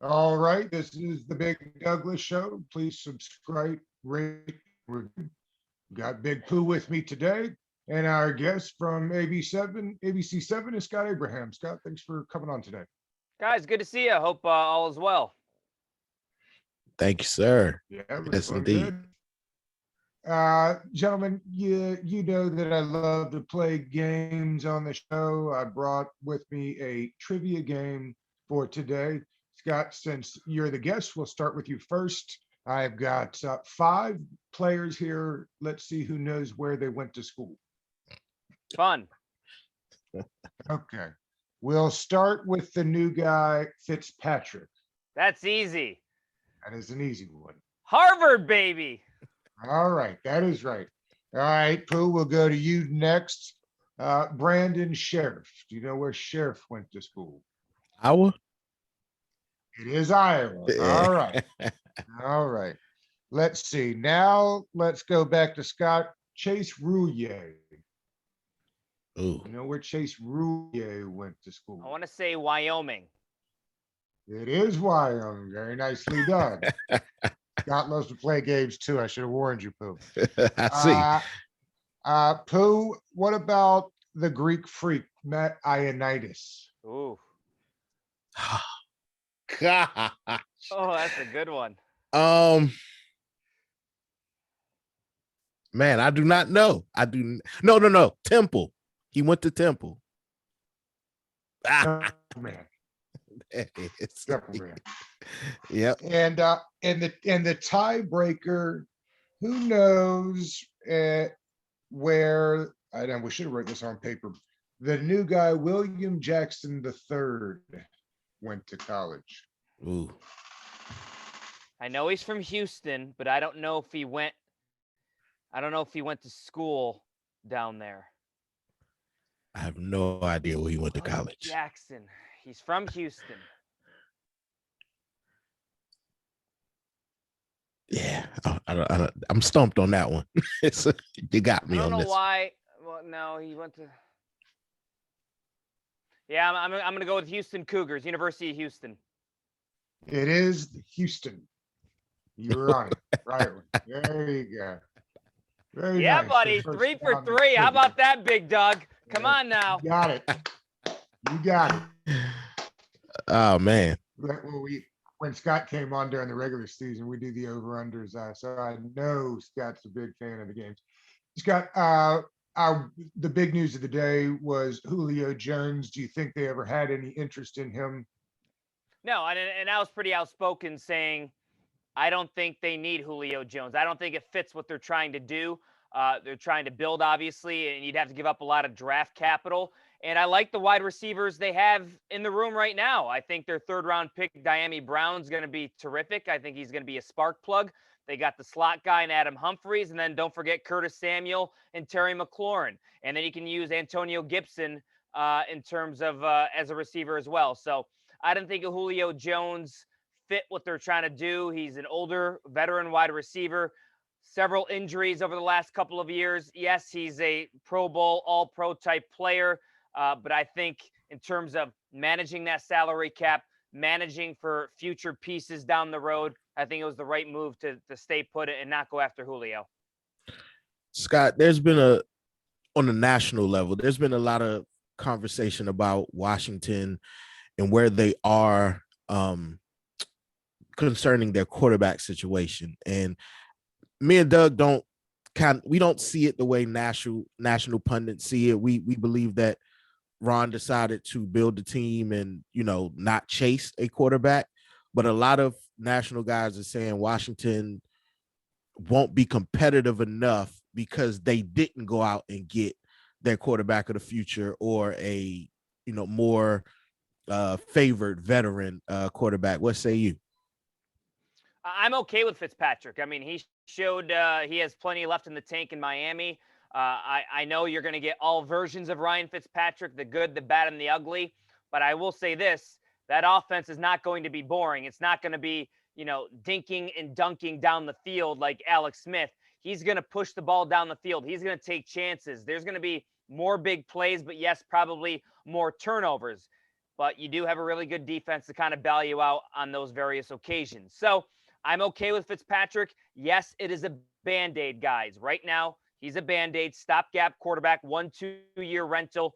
All right, this is the Big Douglas Show. Please subscribe, rate, review. Got Big Pooh with me today, and our guest from ABC7 is Scott Abraham. Scott, thanks for coming on today. Guys, good to see you. Hope all is well. Thank you, sir. Yeah, it was Yes, going indeed. good. Gentlemen, you know that I love to play games on the show. I brought with me a trivia game for today. Scott, since you're the guest, we'll start with you first. I've got five players here. Let's see who knows where they went to school. Fun. Okay. We'll start with the new guy, Fitzpatrick. That's easy. That is an easy one. Harvard, baby. All right, that is right. All right, Pooh, we'll go to you next. Brandon Sheriff. Do you know where Sheriff went to school? Iowa? It is Iowa. All right. All right. Let's see. Now let's go back to Scott. Chase Rouillet. Ooh. You know where Chase Rouillet went to I school? want to say Wyoming. It is Wyoming. Very nicely done. Scott loves to play games too. I should have warned you, Pooh. I see. Pooh, what about the Greek freak, Matt Ioannidis? Ooh. God. Oh, that's a good one. Man, I do not know. No. Temple. He went to Temple. Man. It's- Temple man. Yep. And the tiebreaker, who knows where I know we should have written this on paper. The new guy, William Jackson III, went to college. Ooh. I know he's from Houston, but I don't know if he went. I don't know if he went to school down there. I have no idea where he went to William college. Jackson. He's from Houston. Yeah, I'm stumped on that one. You got me I don't on know this. why. Well, no, he went to. Yeah, I'm going to go with Houston Cougars, University of Houston. It is Houston. You were on it. Right. There you go. Very Yeah, nice. buddy. The first 3 for round 3. How trivia. about that, Big Doug? Come on now. You got it. You got it. Oh man. When Scott came on during the regular season, we do the over-unders. So I know Scott's a big fan of the games. Scott, the big news of the day was Julio Jones. Do you think they ever had any interest in him? No, and I was pretty outspoken saying I don't think they need Julio Jones. I don't think it fits what they're trying to do. They're trying to build, obviously, and you'd have to give up a lot of draft capital. And I like the wide receivers they have in the room right now. I think their third-round pick, Diami Brown's going to be terrific. I think he's going to be a spark plug. They got the slot guy in Adam Humphries, and then don't forget Curtis Samuel and Terry McLaurin. And then you can use Antonio Gibson in terms of as a receiver as well. So I don't think Julio Jones fit what they're trying to do. He's an older veteran wide receiver. Several injuries over the last couple of years. Yes, he's a Pro Bowl, all-pro type player. But I think in terms of managing that salary cap, managing for future pieces down the road, I think it was the right move to stay put and not go after Julio. Scott, on the national level, there's been a lot of conversation about Washington and where they are concerning their quarterback situation. And me and Doug we don't see it the way national pundits see it. We believe that Ron decided to build the team and, not chase a quarterback. But a lot of national guys are saying Washington won't be competitive enough because they didn't go out and get their quarterback of the future or a, more favored veteran quarterback. What say you? I'm okay with Fitzpatrick. I mean, he showed he has plenty left in the tank in Miami. I know you're going to get all versions of Ryan Fitzpatrick, the good, the bad, and the ugly. But I will say this, that offense is not going to be boring. It's not going to be, dinking and dunking down the field like Alex Smith. He's going to push the ball down the field. He's going to take chances. There's going to be more big plays, but yes, probably more turnovers. but you do have a really good defense to kind of bail you out on those various occasions. So I'm okay with Fitzpatrick. Yes, it is a Band-Aid, guys. Right now, he's a Band-Aid, stopgap quarterback, 1-2 year rental.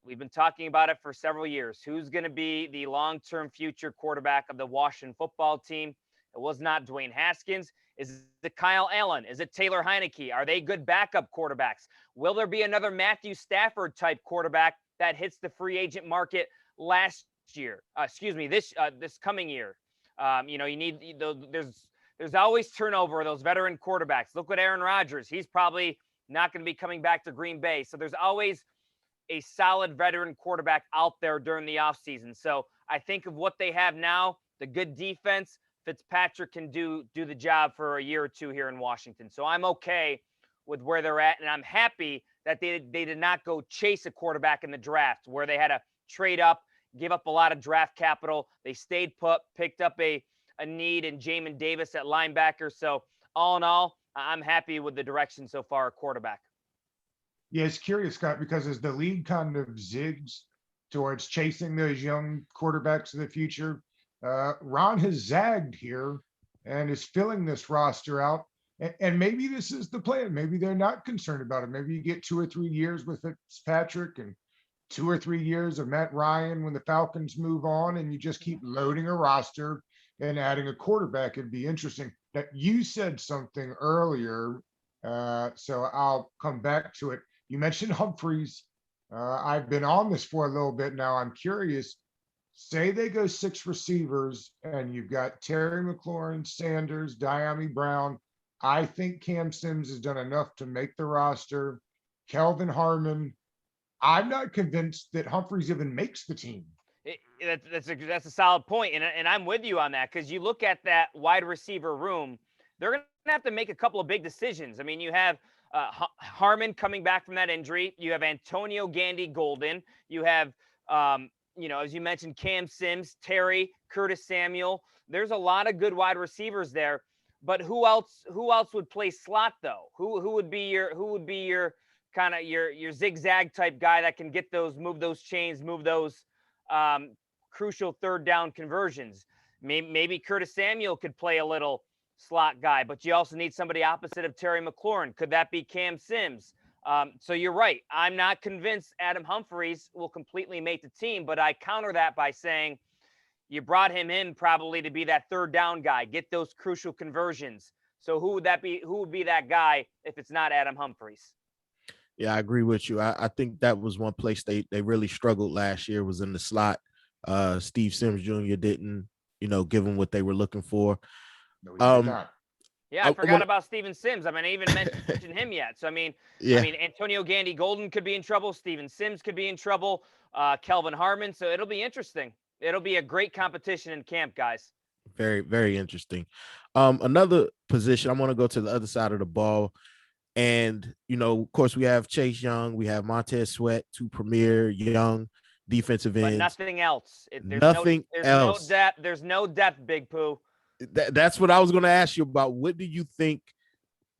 We've been talking about it for several years. Who's going to be the long-term future quarterback of the Washington football team? It was not Dwayne Haskins. Is it Kyle Allen? Is it Taylor Heineke? Are they good backup quarterbacks? Will there be another Matthew Stafford type quarterback that hits the free agent market last year? This coming year. You need there's always turnover of those veteran quarterbacks. Look at Aaron Rodgers. He's probably not going to be coming back to Green Bay. So there's always a solid veteran quarterback out there during the offseason. So I think of what they have now, the good defense, Fitzpatrick can do the job for a year or two here in Washington. So I'm okay with where they're at, and I'm happy that they did not go chase a quarterback in the draft where they had to trade up, give up a lot of draft capital. They stayed put, picked up a need in Jamin Davis at linebacker. So all in all, I'm happy with the direction so far at quarterback. Yeah, it's curious, Scott, because as the league kind of zigs towards chasing those young quarterbacks of the future, Ron has zagged here and is filling this roster out. And maybe this is the plan. Maybe they're not concerned about it. Maybe you get 2 or 3 years with Fitzpatrick and 2 or 3 years of Matt Ryan when the Falcons move on, and you just keep loading a roster and adding a quarterback. It'd be interesting. That you said something earlier, so I'll come back to it. You mentioned Humphreys. I've been on this for a little bit now. I'm curious. Say they go 6 receivers and you've got Terry McLaurin, Sanders, Diami Brown. I think Cam Sims has done enough to make the roster. Kelvin Harmon. I'm not convinced that Humphreys even makes the team. That's a solid point, and I'm with you on that, because you look at that wide receiver room, they're going to have to make a couple of big decisions. I mean, you have Harmon coming back from that injury. You have Antonio Gandy Golden. You have, as you mentioned, Cam Sims, Terry, Curtis Samuel. There's a lot of good wide receivers there. But who else would play slot though? Who would be your kind of your zigzag type guy that can get those, move those chains, move those crucial third down conversions? Maybe Curtis Samuel could play a little slot guy, but you also need somebody opposite of Terry McLaurin. Could that be Cam Sims? So you're right. I'm not convinced Adam Humphreys will completely make the team, but I counter that by saying you brought him in probably to be that third down guy, get those crucial conversions. So who would that be? Who would be that guy if it's not Adam Humphreys? Yeah, I agree with you. I think that was one place they really struggled last year, was in the slot. Steve Sims Jr. didn't, give them what they were looking for. No, he did not. Yeah, I forgot about Steven Sims. I mean, I even mentioned him yet. So, Antonio Gandy Golden could be in trouble. Steven Sims could be in trouble. Kelvin Harmon. So it'll be interesting. It'll be a great competition in camp, guys. Very, very interesting. Another position, I want to go to the other side of the ball. And, of course, we have Chase Young. We have Montez Sweat, 2 premier young defensive ends. But nothing else. There's no depth, Big Pooh. That's what I was going to ask you about. What do you think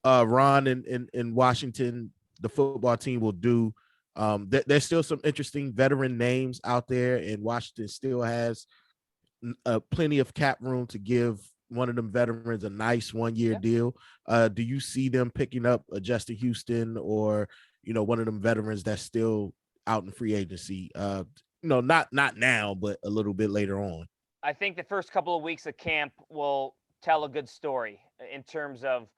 Ron in Washington, the football team, will do? There's still some interesting veteran names out there, and Washington still has plenty of cap room to give one of them veterans a nice 1-year deal. Do you see them picking up a Justin Houston or, one of them veterans that's still out in free agency? Not now, but a little bit later on. I think the first couple of weeks of camp will tell a good story in terms of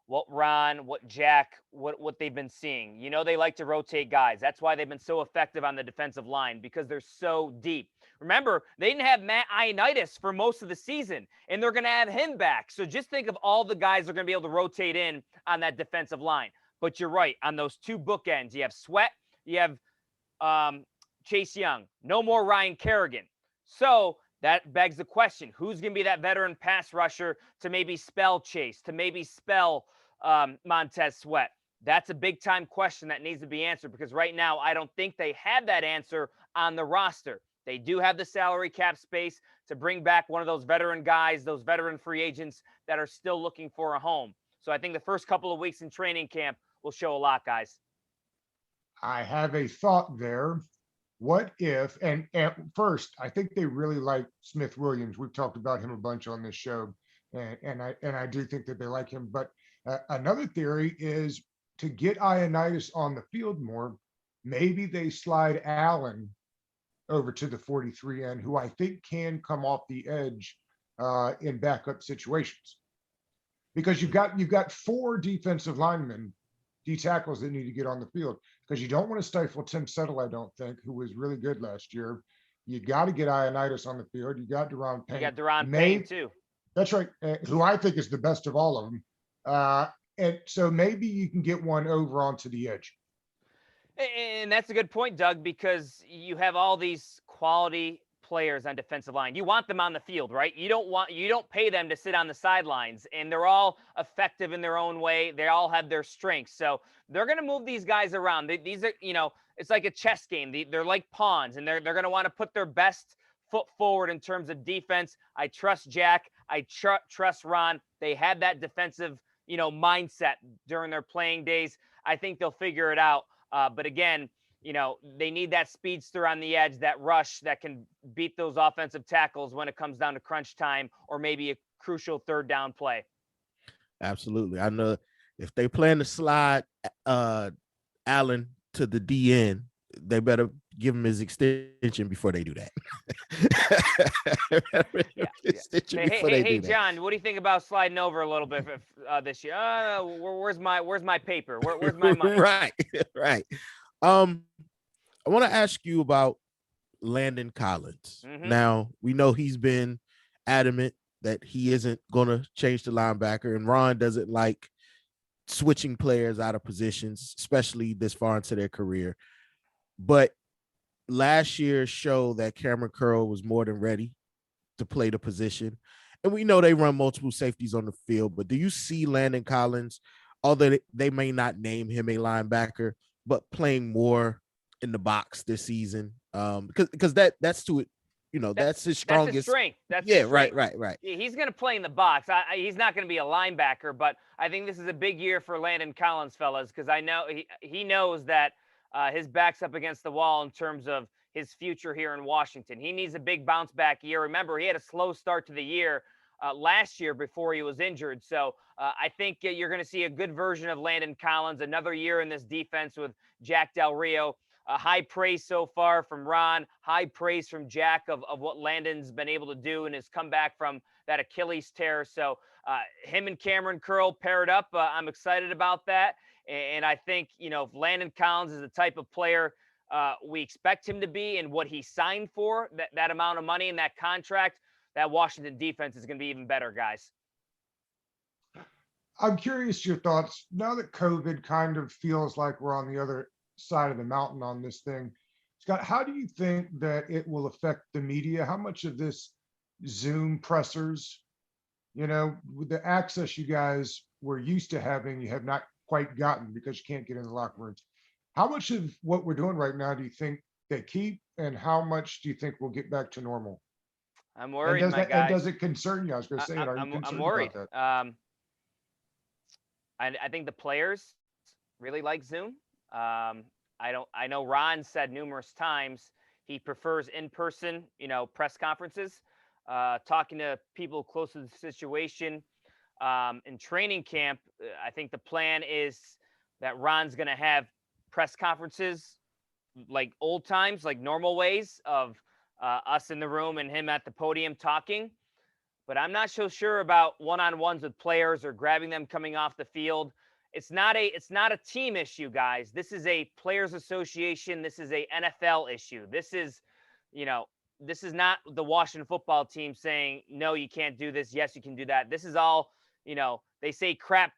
what Ron, what Jack, what they've been seeing. They like to rotate guys. That's why they've been so effective on the defensive line, because they're so deep. Remember, they didn't have Matt Ioannidis for most of the season, and they're going to have him back. So just think of all the guys they're going to be able to rotate in on that defensive line. But you're right, on those 2 bookends, you have Sweat, you have Chase Young. No more Ryan Kerrigan. So that begs the question, who's going to be that veteran pass rusher to maybe spell Chase, to maybe spell Montez Sweat? That's a big time question that needs to be answered, because right now I don't think they have that answer on the roster. They do have the salary cap space to bring back one of those veteran guys, those veteran free agents that are still looking for a home. So I think the first couple of weeks in training camp will show a lot, guys. I have a thought there. What if, and at first, I think they really like Smith Williams. We've talked about him a bunch on this show, and I do think that they like him. But another theory is to get Ioannidis on the field more, maybe they slide Allen over to the 43 end, who I think can come off the edge in backup situations. Because you've got four defensive linemen, D tackles that need to get on the field because you don't want to stifle Tim Settle, I don't think, who was really good last year. You got to get Ioannidis on the field. You got Deron You Payne. got Deron Payne too. That's right, who I think is the best of all of them. And so maybe you can get one over onto the edge. And that's a good point, Doug, because you have all these quality players on defensive line. You want them on the field, right? You don't pay them to sit on the sidelines, and they're all effective in their own way. They all have their strengths. So they're going to move these guys around. These are, it's like a chess game. They're like pawns, and they're going to want to put their best foot forward in terms of defense. I trust Jack. I trust Ron. They had that defensive, mindset during their playing days. I think they'll figure it out. But again, they need that speedster on the edge, that rush that can beat those offensive tackles when it comes down to crunch time or maybe a crucial third down play. Absolutely. I know if they plan to slide Allen to the DN, they better give him his extension before they do that. Hey, John, what do you think about sliding over a little bit this year? Where's my paper? Where's my money? Right. I want to ask you about Landon Collins. Mm-hmm. Now, we know he's been adamant that he isn't going to change the linebacker, and Ron doesn't like switching players out of positions, especially this far into their career. But last year showed that Cameron Curl was more than ready to play the position. And we know they run multiple safeties on the field, but do you see Landon Collins, although they may not name him a linebacker, but playing more in the box this season? Because that's to it, that's his strongest. That's his strength. That's yeah, his strength. Right. He's going to play in the box. He's not going to be a linebacker, but I think this is a big year for Landon Collins, fellas, because I know he knows that his back's up against the wall in terms of his future here in Washington. He needs a big bounce back year. Remember, he had a slow start to the year last year before he was injured. So I think you're going to see a good version of Landon Collins, another year in this defense with Jack Del Rio. High praise so far from Ron, high praise from Jack of what Landon's been able to do in his comeback from that Achilles tear. So him and Cameron Curl paired up. I'm excited about that. And I think, if Landon Collins is the type of player we expect him to be and what he signed for, that amount of money in that contract, that Washington defense is going to be even better, guys. I'm curious your thoughts now that COVID kind of feels like we're on the other side of the mountain on this thing. Scott, how do you think that it will affect the media? How much of this Zoom pressers, with the access you guys were used to having, you have not quite gotten because you can't get in the locker rooms. How much of what we're doing right now do you think they keep, and how much do you think we'll get back to normal? I'm worried, and my guy. And does it concern you? I was going to say, I'm worried. I think the players really like Zoom. I know Ron said numerous times he prefers in-person, press conferences, talking to people close to the situation. In training camp, I think the plan is that Ron's going to have press conferences like old times, like normal ways of us in the room and him at the podium talking. But I'm not so sure about one-on-ones with players or grabbing them coming off the field. It's not a team issue, guys. This is a players association. This is a NFL issue. This is not the Washington football team saying, no, you can't do this. Yes, you can do that. This is all, they say crap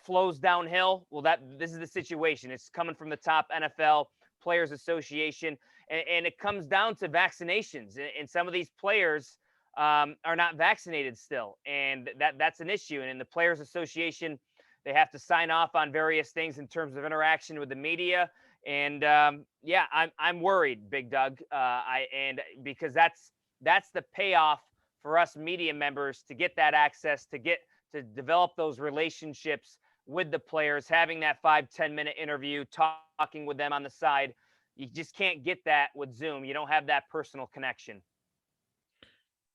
flows downhill. Well, this is the situation. It's coming from the top NFL players association. And it comes down to vaccinations. And some of these players are not vaccinated still. And that's an issue. And in the players association, they have to sign off on various things in terms of interaction with the media. And I'm worried, Big Doug. Because that's the payoff for us media members to get that access, to develop those relationships with the players, having that 5-10 minute interview, talking with them on the side. You just can't get that with Zoom. You don't have that personal connection.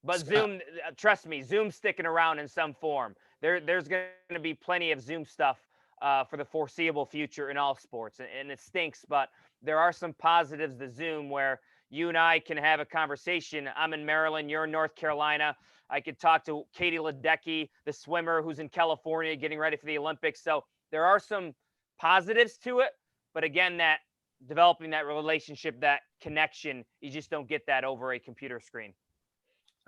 But Scott, Zoom, trust me, Zoom's sticking around in some form. There's going to be plenty of Zoom stuff for the foreseeable future in all sports, and it stinks, but there are some positives to Zoom where you and I can have a conversation. I'm in Maryland, you're in North Carolina. I could talk to Katie Ledecky, the swimmer who's in California getting ready for the Olympics. So there are some positives to it, but again, that developing that relationship, that connection, you just don't get that over a computer screen.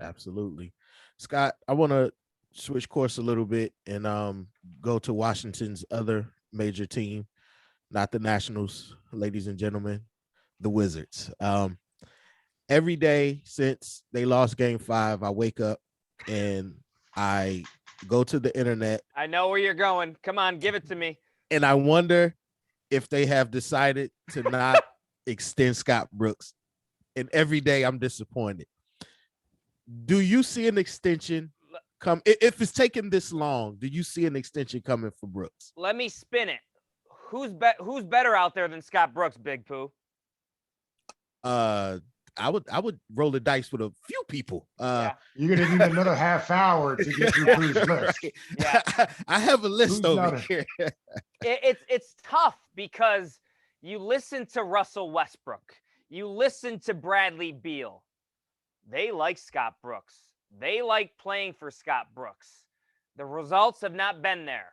absolutely. Scott, I want to switch course a little bit and go to Washington's other major team, not the Nationals, ladies and gentlemen, the Wizards. Every day since they lost game 5, I wake up and I go to the internet. I know where you're going. Come on, give it to me. And I wonder if they have decided to not extend Scott Brooks. And every day I'm disappointed. Do you see an extension come? If it's taking this long, do you see an extension coming for Brooks? Let me spin it. Who's better out there than Scott Brooks, Big Pooh? I would roll the dice with a few people. Yeah. You're gonna need another half hour to get through Pooh's list. Yeah. I have a list Who's over not here. It's tough because you listen to Russell Westbrook, you listen to Bradley Beal. They like Scott Brooks. They like playing for Scott Brooks. The results have not been there.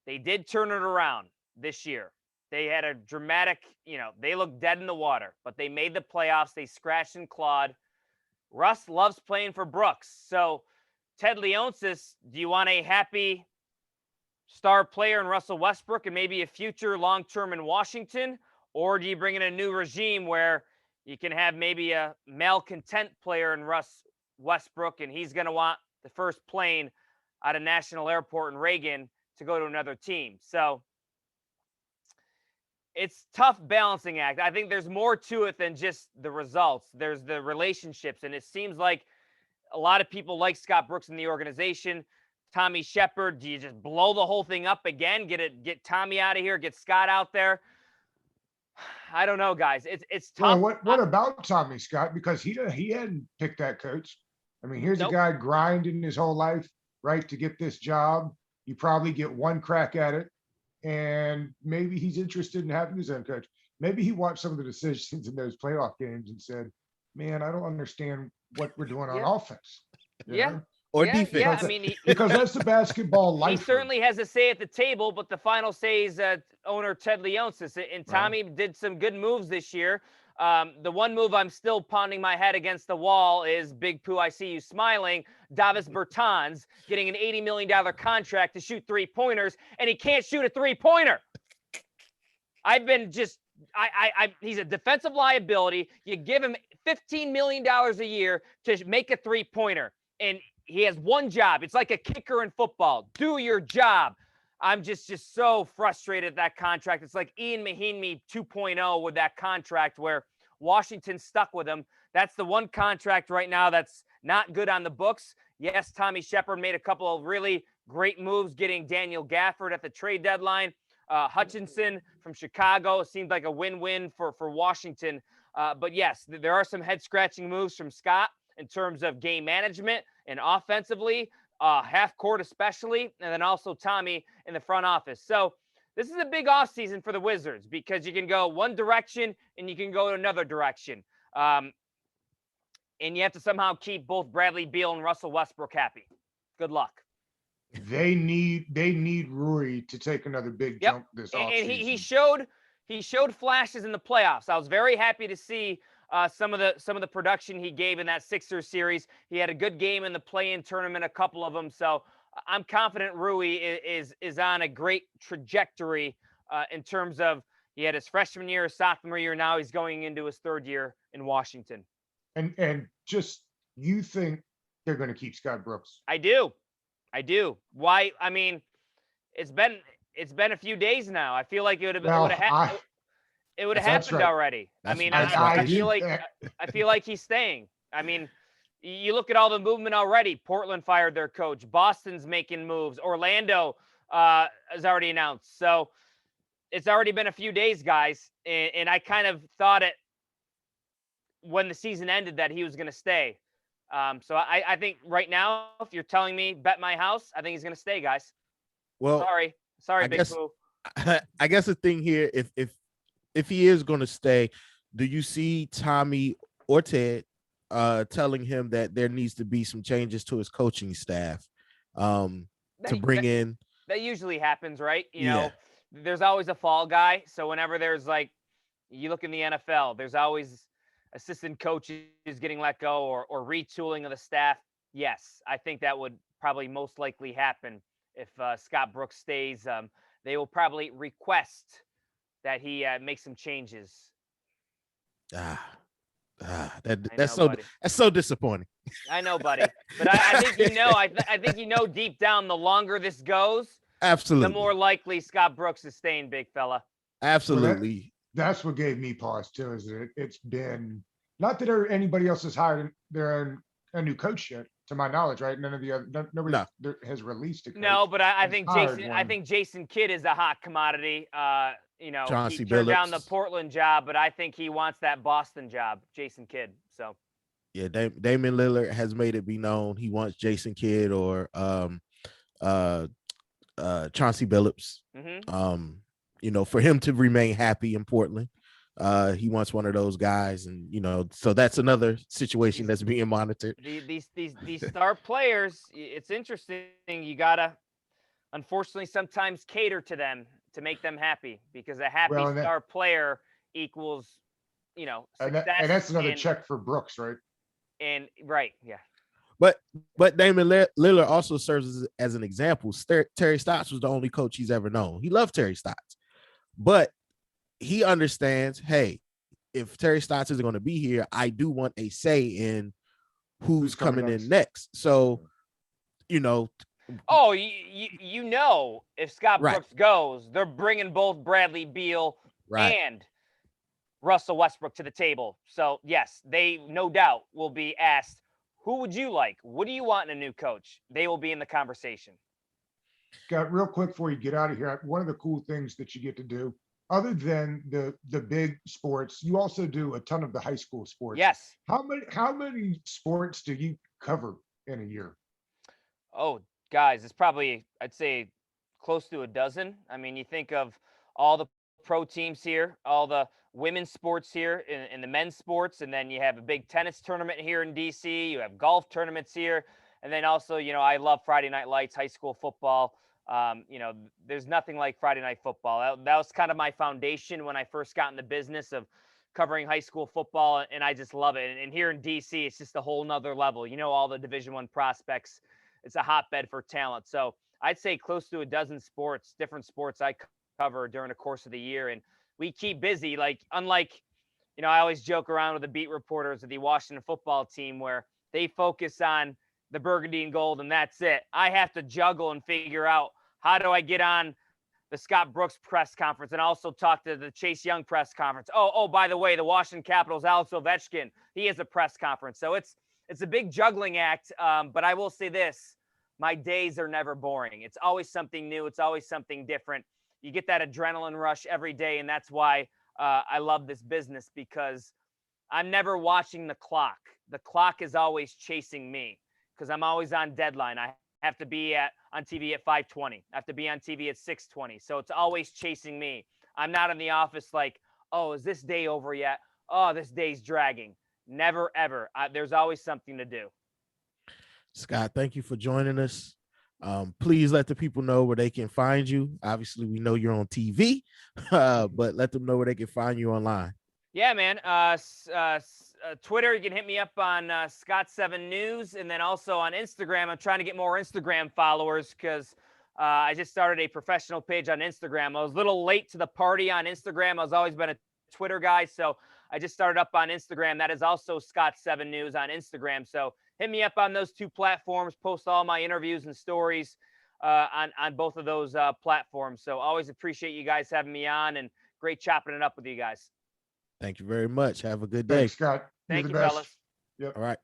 They did turn it around this year. They had a dramatic, they looked dead in the water, but they made the playoffs. They scratched and clawed. Russ loves playing for Brooks. So, Ted Leonsis, do you want a happy star player in Russell Westbrook and maybe a future long-term in Washington? Or do you bring in a new regime where you can have maybe a malcontent player in Russ Westbrook and he's going to want the first plane out of National Airport in Reagan to go to another team? So, it's tough balancing act. I think there's more to it than just the results. There's the relationships, and it seems like a lot of people like Scott Brooks in the organization. Tommy Shepard, do you just blow the whole thing up again? Get Tommy out of here, get Scott out there? I don't know, guys. It's tough. Well, what about Tommy, Scott? Because he hadn't picked that coach. I mean, here's Nope. a guy grinding his whole life, right, to get this job. You probably get one crack at it. And maybe he's interested in having his own coach. Maybe he watched some of the decisions in those playoff games and said, man, I don't understand what we're doing on offense. You know? Or yeah, defense. Yeah, I mean, because that's the basketball life. He certainly has a say at the table, but the final say is owner Ted Leonsis. And Tommy did some good moves this year. The one move I'm still pounding my head against the wall is, Big Pooh, I see you smiling, Davis Bertans getting an $80 million contract to shoot three-pointers, and he can't shoot a three-pointer. He's a defensive liability. You give him $15 million a year to make a three-pointer, and he has one job. It's like a kicker in football. Do your job. I'm just so frustrated at that contract. It's like Ian Mahinmi 2.0 with that contract where Washington stuck with him. That's the one contract right now that's not good on the books. Yes, Tommy Shepard made a couple of really great moves getting Daniel Gafford at the trade deadline. Hutchinson from Chicago seemed like a win-win for Washington. But yes, there are some head-scratching moves from Scott in terms of game management and offensively. Half court especially, and then also Tommy in the front office. So this is a big offseason for the Wizards because you can go one direction and you can go another direction. And you have to somehow keep both Bradley Beal and Russell Westbrook happy. Good luck. They need Rui to take another big jump this offseason. And he showed flashes in the playoffs. I was very happy to see some of the production he gave in that Sixers series. He had a good game in the play-in tournament, a couple of them. So I'm confident Rui is on a great trajectory in terms of he had his freshman year, sophomore year. Now he's going into his third year in Washington. And just, you think they're going to keep Scott Brooks? I do. Why? I mean, it's been a few days now. I feel like it would have happened. It would have happened already. I mean, I feel like he's staying. I mean, you look at all the movement already. Portland fired their coach. Boston's making moves. Orlando has already announced. So it's already been a few days, guys, and I kind of thought it when the season ended that he was going to stay. So I think right now, if you're telling me bet my house, I think he's going to stay, guys. Well, Sorry, I Big guess Pooh. I guess the thing here, if he is going to stay, do you see Tommy or Ted telling him that there needs to be some changes to his coaching staff to bring in? That usually happens, right? Yeah. There's always a fall guy. So whenever there's like, you look in the NFL, there's always assistant coaches getting let go or retooling of the staff. Yes, I think that would probably most likely happen if Scott Brooks stays. They will probably request that he make some changes. That's so disappointing. I know, buddy, but I think I think deep down, the longer this goes, Absolutely, the more likely Scott Brooks is staying, big fella. Absolutely. Well, that's what gave me pause too. Is that it's been not that anybody else has hired a new coach yet, to my knowledge, right? None of the other nobody has released a coach. No, but I think Jason Kidd is a hot commodity. He turned down the Portland job, but I think he wants that Boston job, Jason Kidd. So yeah, Damian Lillard has made it be known he wants Jason Kidd or Chauncey Billups. For him to remain happy in Portland. He wants one of those guys, and so that's another situation that's being monitored. These star players, it's interesting. You gotta, unfortunately, sometimes cater to them to make them happy, because a happy star player equals, success. And that's another check for Brooks, right? And right, yeah. But Damian Lillard also serves as an example. Terry Stotts was the only coach he's ever known. He loved Terry Stotts, but he understands, hey, if Terry Stotts isn't going to be here, I do want a say in who's coming in next. So, Oh, if Scott Brooks goes, they're bringing both Bradley Beal and Russell Westbrook to the table. So, yes, they no doubt will be asked, who would you like? What do you want in a new coach? They will be in the conversation. Scott, real quick before you get out of here, one of the cool things that you get to do, other than the big sports, you also do a ton of the high school sports. Yes. How many sports do you cover in a year? Oh, guys, it's probably, I'd say, close to a dozen. I mean, you think of all the pro teams here, all the women's sports here, in the men's sports, and then you have a big tennis tournament here in DC. You have golf tournaments here, and then also, I love Friday Night Lights, high school football. There's nothing like Friday Night Football. That was kind of my foundation when I first got in the business of covering high school football, and I just love it. And here in DC, it's just a whole nother level. All the Division I prospects. It's a hotbed for talent. So I'd say close to a dozen different sports I cover during the course of the year, and we keep busy. Like, unlike, I always joke around with the beat reporters of the Washington football team where they focus on the burgundy and gold and that's it. I have to juggle and figure out, how do I get on the Scott Brooks press conference and also talk to the Chase Young press conference? Oh, by the way, the Washington Capitals, Alex Ovechkin, he has a press conference. So it's a big juggling act. But I will say this, my days are never boring. It's always something new. It's always something different. You get that adrenaline rush every day. And that's why I love this business, because I'm never watching the clock. The clock is always chasing me, because I'm always on deadline. I have to be on TV at 5:20. I have to be on TV at 6:20. So it's always chasing me. I'm not in the office like, oh, is this day over yet? Oh, this day's dragging. Never, ever. There's always something to do. Scott, thank you for joining us. Please let the people know where they can find you. Obviously, we know you're on TV, but let them know where they can find you online. Yeah, man. Twitter, you can hit me up on Scott7 News, and then also on Instagram. I'm trying to get more Instagram followers, because I just started a professional page on Instagram. I was a little late to the party on Instagram. I've always been a Twitter guy, so I just started up on Instagram. That is also Scott7 News on Instagram. So hit me up on those two platforms. Post all my interviews and stories on both of those platforms. So always appreciate you guys having me on, and great chopping it up with you guys. Thank you very much. Have a good day. Thanks, Scott. Thank you, fellas. Yep. All right.